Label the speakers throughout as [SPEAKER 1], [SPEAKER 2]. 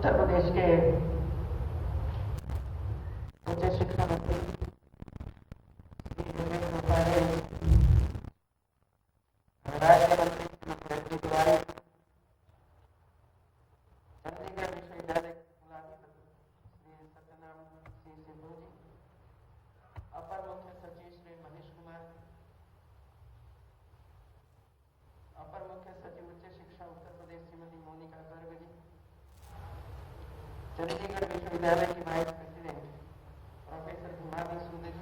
[SPEAKER 1] उत्तर प्रदेश के उच्च शिक्षा मंत्री श्री रमेश पोखरियाल, राज्य मंत्री श्री रजनी तिवारी, चंडीगढ़ विश्वविद्यालय के कुलाधिपति श्री सत्यनाम सिंह सिद्धू जी, अपर मुख्य सचिव श्री मनीष कुमार, अपर मुख्य सचिव उच्च शिक्षा उत्तर प्रदेश श्रीमती मोनिका गर्ग जी, चंडीगढ़ विश्वविद्यालय की वाइस प्रेसिडेंट प्रोफेसर हिमानी सूद जी,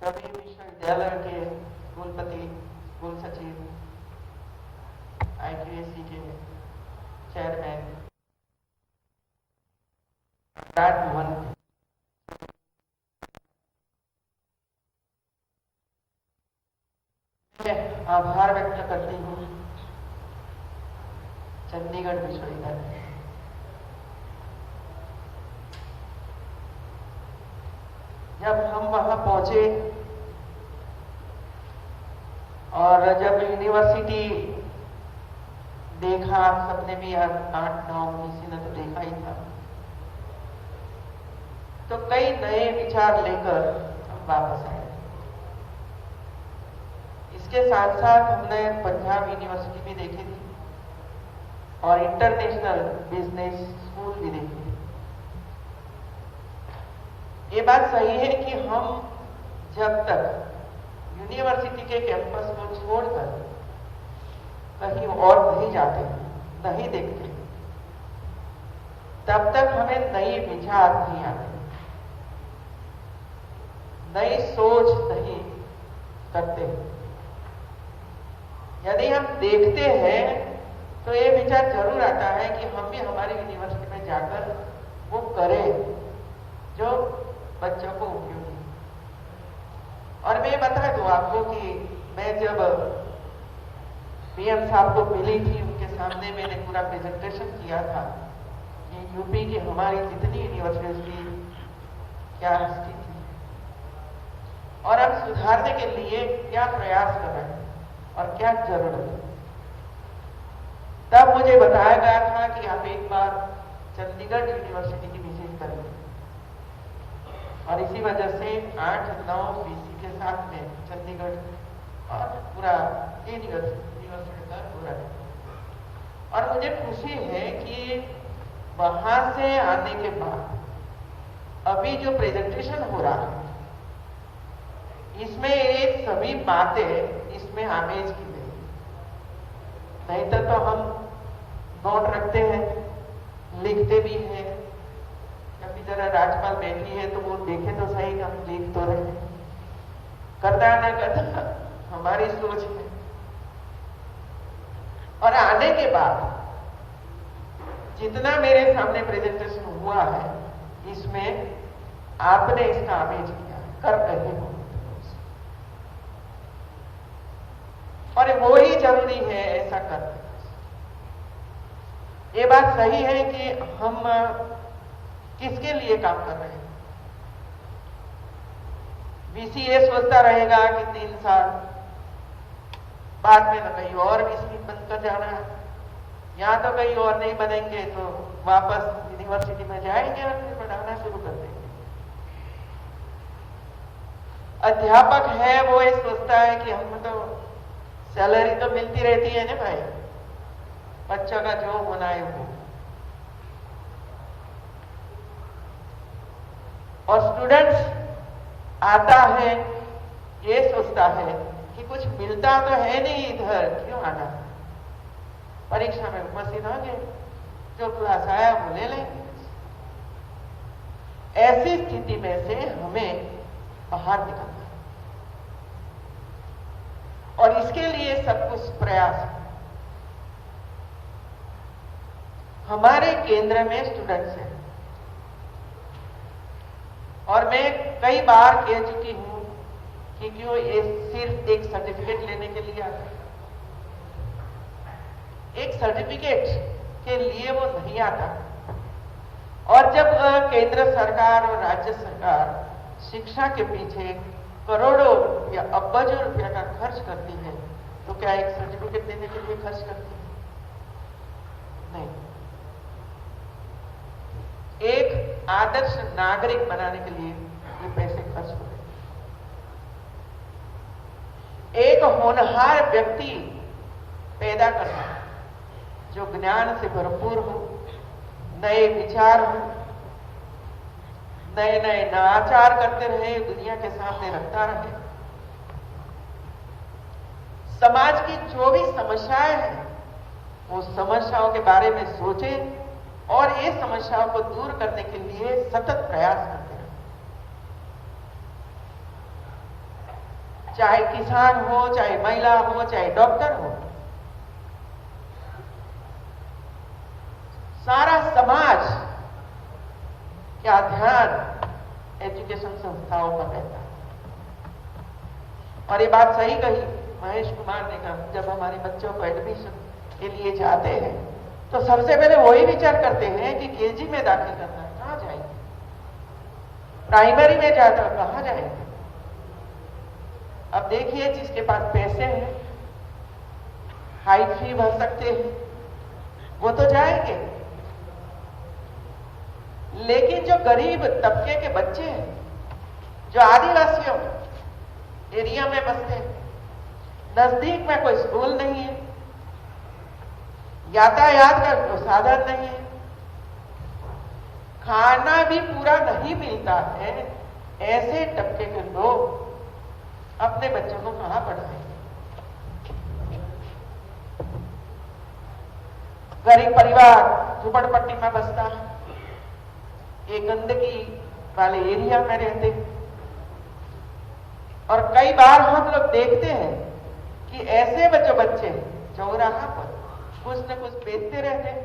[SPEAKER 1] सभी विश्वविद्यालयों के कुलपति, कुल सचिव, IQAC के चेयरमैन राजमोहन, आभार व्यक्त करती हूँ चंडीगढ़ विश्वविद्यालय। जब हम वहां पहुंचे और जब यूनिवर्सिटी देखा, सबने भी 8-9 किसी ने तो देखा ही था, तो कई नए विचार लेकर हम वापस आए। इसके साथ साथ हमने पंजाब यूनिवर्सिटी भी देखी थी और इंटरनेशनल बिजनेस स्कूल भी देखी थी। ये बात सही है कि हम जब तक यूनिवर्सिटी के कैंपस को छोड़कर कहीं और नहीं जाते, नहीं देखते, तब तक हमें नए विचार नहीं आते, नई सोच नहीं करते। यदि हम देखते हैं तो ये विचार जरूर आता है कि हम भी हमारी यूनिवर्सिटी में जाकर वो करें जो बच्चों को उपयोगी। और मैं बता दूं आपको कि मैं जब PM साहब को मिली थी, उनके सामने मैंने पूरा प्रेजेंटेशन किया था कि यूपी की हमारी जितनी यूनिवर्सिटीज की क्या स्थिति थी और अब सुधारने के लिए क्या प्रयास कर रहे हैं और क्या जरूरत है। तब मुझे बताया गया था कि आप एक बार चंडीगढ़ यूनिवर्सिटी की विजिट करें, और इसी वजह से 8-9 VC के साथ में चंडीगढ़ और पूरा यूनिवर्सिटी का हो रहा है। और मुझे खुशी है कि वहां से आने के बाद अभी जो प्रेजेंटेशन हो रहा है, इसमें ये सभी बातें इसमें आमेज की गई। नहीं तो हम नोट रखते हैं, लिखते भी हैं, कभी जरा राज्यपाल बैठी है तो वो देखे तो सही, हम लिख तो रहे, करता ना करता हमारी सोच है। और आने के बाद जितना मेरे सामने प्रेजेंटेशन हुआ है, इसमें आपने इसका आमेज किया, कर रहे हो, और वो ही जरूरी है ऐसा करना। ये बात सही है कि हम किसके लिए काम कर रहे हैं। VC ये सोचता रहेगा कि 3 साल बाद में तो कहीं और VC बंद कर जाना है, यहां तो कहीं और नहीं बनेंगे तो वापस यूनिवर्सिटी में जाएंगे और फिर पढ़ाना शुरू कर देंगे। अध्यापक है वो ये सोचता है कि हम तो सैलरी तो मिलती रहती है ना भाई, बच्चों का जो होना है वो। और स्टूडेंट्स आता है ये सोचता है कि कुछ मिलता तो है नहीं इधर, क्यों आना, परीक्षा में उपस्थित होंगे, जो क्लास आया वो ले लेंगे। ऐसी स्थिति में से हमें बाहर निकलना है और इसके लिए सब कुछ प्रयास है। हमारे केंद्र में स्टूडेंट्स हैं और मैं कई बार कह चुकी हूं कि क्यों ये सिर्फ एक सर्टिफिकेट लेने के लिए आता है। एक सर्टिफिकेट के लिए वो नहीं आता। और जब केंद्र सरकार और राज्य सरकार शिक्षा के पीछे करोड़ों या अब्बों रुपया का खर्च करती है, तो क्या एक सर्टिफिकेट देने के लिए खर्च करती है? नहीं। एक आदर्श नागरिक बनाने के लिए ये पैसे खर्च हो रहे। एक होनहार व्यक्ति पैदा करना जो ज्ञान से भरपूर हो, नए विचार हो, नए नए नवाचार करते रहे, दुनिया के सामने रखता रहे, समाज की जो भी समस्याएं हैं वो समस्याओं के बारे में सोचे और ये समस्याओं को दूर करने के लिए सतत प्रयास करते रहे। चाहे किसान हो, चाहे महिला हो, चाहे डॉक्टर हो, सारा समाज का ध्यान एजुकेशन संस्थाओं पर रहता है। और ये बात सही कही महेश कुमार ने कहा, जब हमारे बच्चों को एडमिशन के लिए जाते हैं तो सबसे पहले वही विचार करते हैं कि केजी में दाखिल करना है, कहां जाएंगे, प्राइमरी में जाकर कहां जाएंगे। अब देखिए, जिसके पास पैसे हैं, हाई फी भर सकते हैं, वो तो जाएंगे, लेकिन जो गरीब तबके के बच्चे हैं, जो आदिवासियों एरिया में बसते हैं, नजदीक में कोई स्कूल नहीं है, यातायात का कोई साधन नहीं है, खाना भी पूरा नहीं मिलता है, ऐसे तबके के लोग अपने बच्चों को कहां पढ़ाएंगे। गरीब परिवार झुपड़पट्टी में बसता है, ये गंदगी वाले एरिया में रहते हैं, और कई बार हम लोग देखते हैं कि ऐसे बच्चे चौराहा पर कुछ न कुछ बेचते रहते हैं।